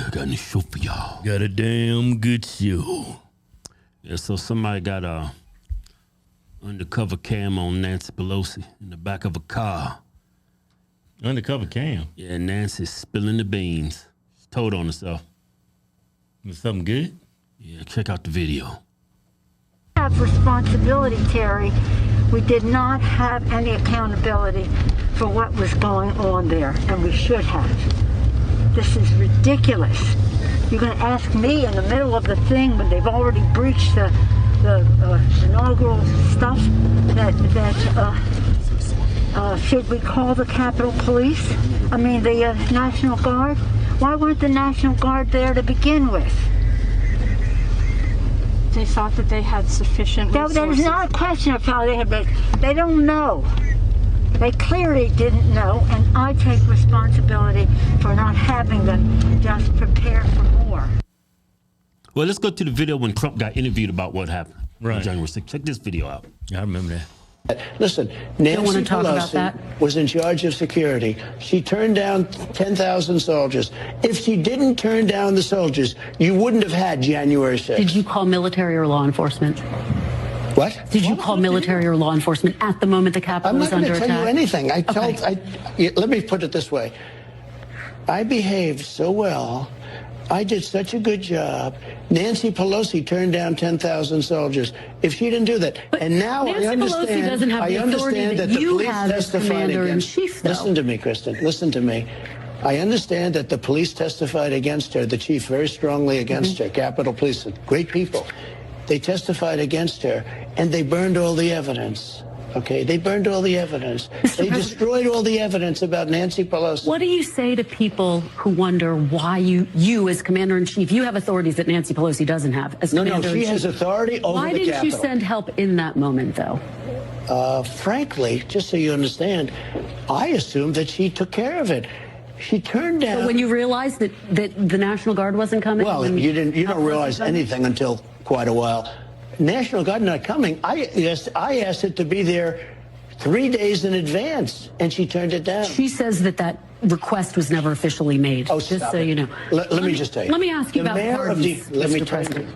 I got a show for y'all. Got a damn good show. Yeah, so somebody got a undercover cam on Nancy Pelosi in the back of a car. Undercover cam? Yeah, Nancy's spilling the beans. She's told on herself. Was something good? Yeah, check out the video. Have responsibility, Terry. We did not have any accountability for what was going on there, and we should have. This is ridiculous. You're going to ask me in the middle of the thing when they've already breached the inaugural stuff that should we call the Capitol Police? I mean, the National Guard? Why weren't the National Guard there to begin with? They thought that they had sufficient resources. That is not a question of how they have been. They don't know. They clearly didn't know, and I take responsibility for not having them just prepare for more. Well, let's go to the video when Trump got interviewed about what happened on January 6th. Check this video out. Yeah, I remember that. Listen, Nancy Pelosi was in charge of security. She turned down 10,000 soldiers. If she didn't turn down the soldiers, you wouldn't have had January 6th. Did you call military or law enforcement? What? Did you call military or law enforcement at the moment the Capitol was under attack? I'm not going to tell you anything. Let me put it this way. I behaved so well. I did such a good job. Nancy Pelosi turned down 10,000 soldiers. If she didn't do that, but and now Nancy I understand. Pelosi doesn't have the authority that the you police have as testified commander-in-chief, though. Listen to me, Kristen. Listen to me. I understand that the police testified against her. The chief very strongly against her. Capitol Police, great people. They testified against her, and they burned all the evidence. Okay, they burned all the evidence. They destroyed all the evidence about Nancy Pelosi. What do you say to people who wonder why you as commander-in-chief, you have authorities that Nancy Pelosi doesn't have as commander-in-chief? No, she has authority over the Capitol. Why didn't you send help in that moment, though? Frankly, just so you understand, I assumed that she took care of it. She turned down. So when you realized that the National Guard wasn't coming? Well, you don't realize anything until quite a while. National Guard not coming. I asked it to be there 3 days in advance, and she turned it down. She says that request was never officially made. Oh, just stop so it. you know. Let me just tell you. Let me ask you about pardons, Mr. President.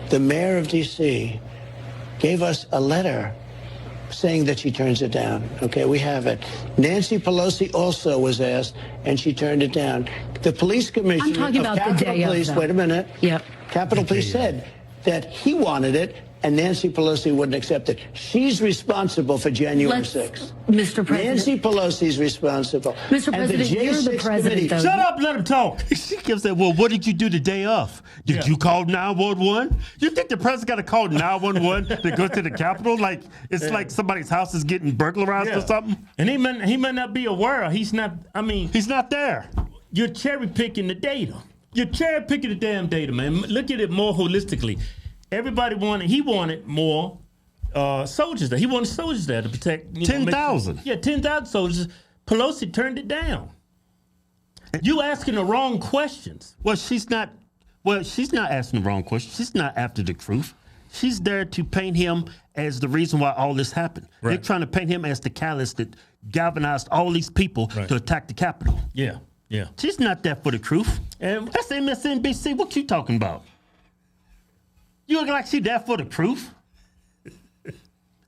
The mayor of D.C. gave us a letter saying that she turns it down. Okay, we have it. Nancy Pelosi also was asked, and she turned it down. The police commissioner I'm talking about Capitol the day Police, of, wait a minute. Yep. Capitol Police said that he wanted it, and Nancy Pelosi wouldn't accept it. She's responsible for January 6th. Mr. President. Nancy Pelosi's responsible. Mr. President, you're the president, though. Shut up, let him talk. She kept saying, well, what did you do the day of? Did you call 911? You think the president got to call 911 to go to the Capitol? Like, it's like somebody's house is getting burglarized or something? And he might not be aware. He's not there. You're cherry picking the data. You're cherry picking the damn data, man. Look at it more holistically. He wanted more soldiers there. He wanted soldiers there to protect 10,000. 10,000 soldiers. Pelosi turned it down. You asking the wrong questions. Well, she's not asking the wrong questions. She's not after the truth. She's there to paint him as the reason why all this happened. Right. They're trying to paint him as the catalyst that galvanized all these people to attack the Capitol. Yeah. Yeah. She's not there for the truth. And that's MSNBC. What you talking about? You look like she's there for the truth.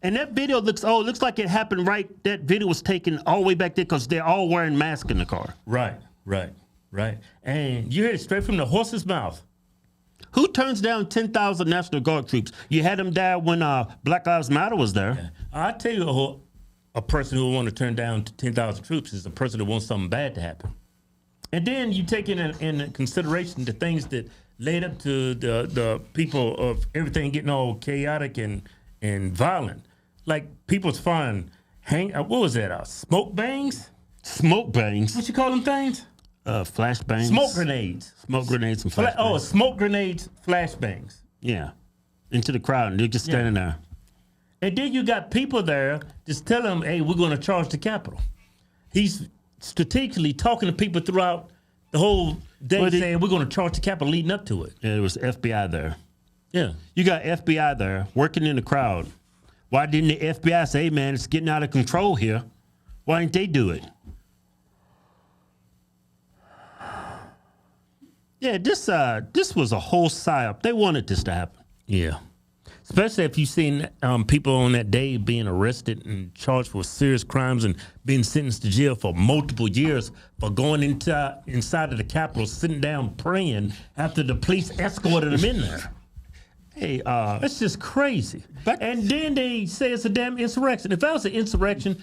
And that video looks like it happened that video was taken all the way back there because they're all wearing masks in the car. Right. And you heard it straight from the horse's mouth. Who turns down 10,000 National Guard troops? You had them there when Black Lives Matter was there. Yeah. I tell you, a person who will want to turn down 10,000 troops is a person who wants something bad to happen. And then you take in consideration the things that led up to the people of everything getting all chaotic and violent. Like people's fun, what was that? Smoke bangs? Smoke bangs. What you call them things? Flash bangs. Smoke grenades. Smoke grenades and flash bangs. Smoke grenades, flash bangs. Yeah. Into the crowd, and they're just standing there. And then you got people there just telling them, hey, we're going to charge the Capitol. He's strategically talking to people throughout the whole day saying we're going to charge the Capitol leading up to it. Yeah, there was FBI there. Yeah. You got FBI there working in the crowd. Why didn't the FBI say, hey, man, it's getting out of control here? Why didn't they do it? Yeah, this was a whole psyop. They wanted this to happen. Yeah. Especially if you've seen people on that day being arrested and charged for serious crimes and being sentenced to jail for multiple years for going inside of the Capitol, sitting down praying after the police escorted them in there. Hey, That's just crazy. And then they say it's a damn insurrection. If that was an insurrection,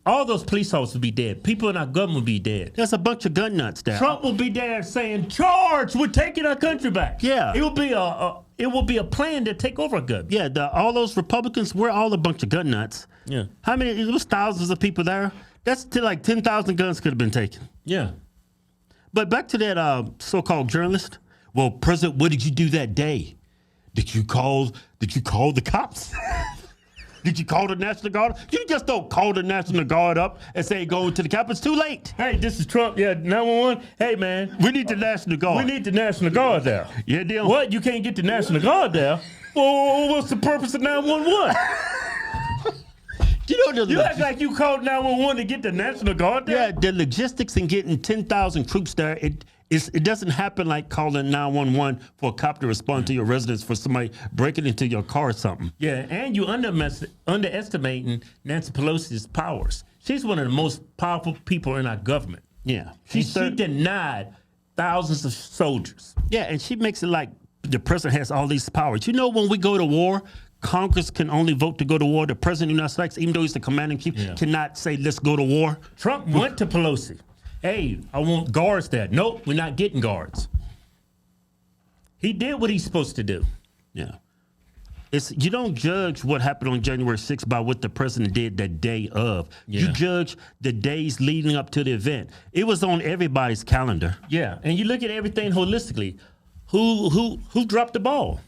all those police officers would be dead. People in our government would be dead. there's a bunch of gun nuts there. Trump will be there saying, "Charge! We're taking our country back." Yeah. it will be a plan to take over a government. Yeah, all those Republicans, we're all a bunch of gun nuts. Yeah. How many? It was thousands of people there. That's like 10,000 guns could have been taken. Yeah. But back to that so-called journalist. Well, President, what did you do that day? Did you call the cops? Did you call the National Guard? You just don't call the National Guard up and say go to the Capitol. It's too late. Hey, this is Trump. Yeah, 911. Hey, man. We need the National Guard. We need the National Guard there. Yeah, deal. What? You can't get the National Guard there? Well, what's the purpose of 911? You act like you called 911 to get the National Guard there? Yeah, the logistics in getting 10,000 troops there, it doesn't happen like calling 911 for a cop to respond to your residence for somebody breaking into your car or something. Yeah, and you underestimating Nancy Pelosi's powers. She's one of the most powerful people in our government. Yeah. She denied thousands of soldiers. Yeah, and she makes it like the president has all these powers. You know, when we go to war, Congress can only vote to go to war. The president of the United States, even though he's the commander in chief, cannot say, let's go to war. Trump went to Pelosi. Hey, I want guards there. Nope, we're not getting guards. He did what he's supposed to do. Yeah. You don't judge what happened on January 6th by what the president did the day of. Yeah. You judge the days leading up to the event. It was on everybody's calendar. Yeah, and you look at everything holistically. Who dropped the ball?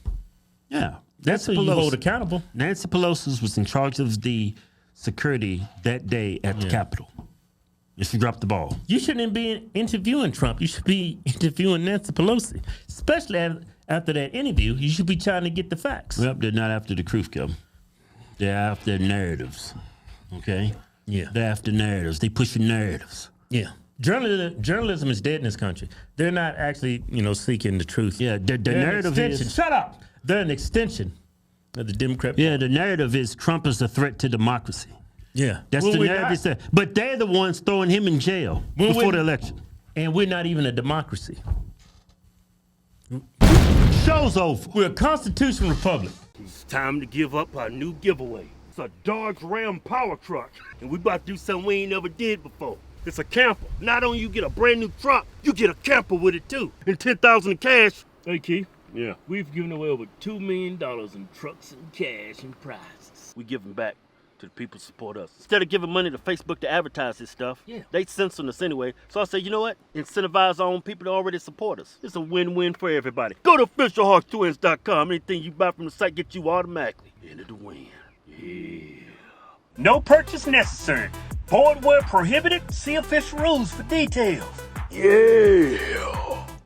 Yeah. That's who you hold accountable. Nancy Pelosi was in charge of the security that day at the Capitol. And she dropped the ball. You shouldn't be interviewing Trump. You should be interviewing Nancy Pelosi. Especially after that interview, you should be trying to get the facts. Well, they're not after the truth, Kevin. They're after narratives. Okay? Yeah. They're after narratives. They pushing narratives. Yeah. Journalism is dead in this country. They're not actually, seeking the truth. Yeah, the narrative is... Shut up! They're an extension of the Democrat. Yeah, the narrative is Trump is a threat to democracy. Yeah. That's the narrative. But they're the ones throwing him in jail before the election. And we're not even a democracy. Show's over. We're a constitutional republic. It's time to give up our new giveaway. It's a Dodge Ram power truck. And we about to do something we ain't never did before. It's a camper. Not only you get a brand new truck, you get a camper with it too. And $10,000 in cash. Hey, Keith. Yeah. We've given away over $2 million in trucks and cash and prizes. We give them back to the people who support us. Instead of giving money to Facebook to advertise this stuff, they censor us anyway. So I say, you know what? Incentivize our own people to already support us. It's a win-win for everybody. Go to officialhodgetwins.com. Anything you buy from the site gets you automatically into the win. Yeah. No purchase necessary. Void where prohibited. See official rules for details. Yeah.